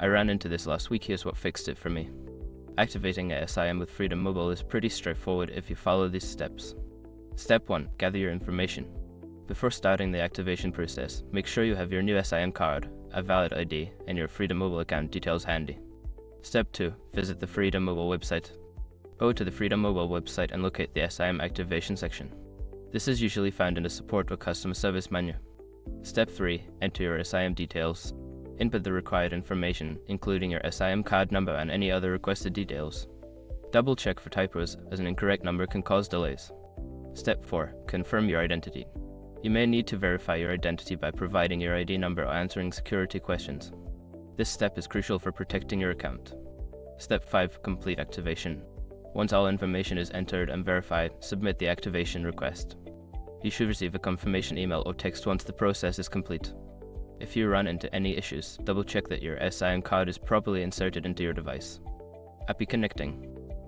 I ran into this last week. Here's what fixed it for me. Activating a SIM with Freedom Mobile is pretty straightforward if you follow these steps. Step 1. Gather your information. Before starting the activation process, make sure you have your new SIM card, a valid ID, and your Freedom Mobile account details handy. Step 2. Visit the Freedom Mobile website. Go to the Freedom Mobile website and locate the SIM activation section. This is usually found in the support or customer service menu. Step 3. Enter your SIM details. Input the required information, including your SIM card number and any other requested details. Double check for typos, as an incorrect number can cause delays. Step 4. Confirm your identity. You may need to verify your identity by providing your ID number or answering security questions. This step is crucial for protecting your account. Step 5. Complete activation. Once all information is entered and verified, submit the activation request. You should receive a confirmation email or text once the process is complete. If you run into any issues, double check that your SIM card is properly inserted into your device. Happy connecting!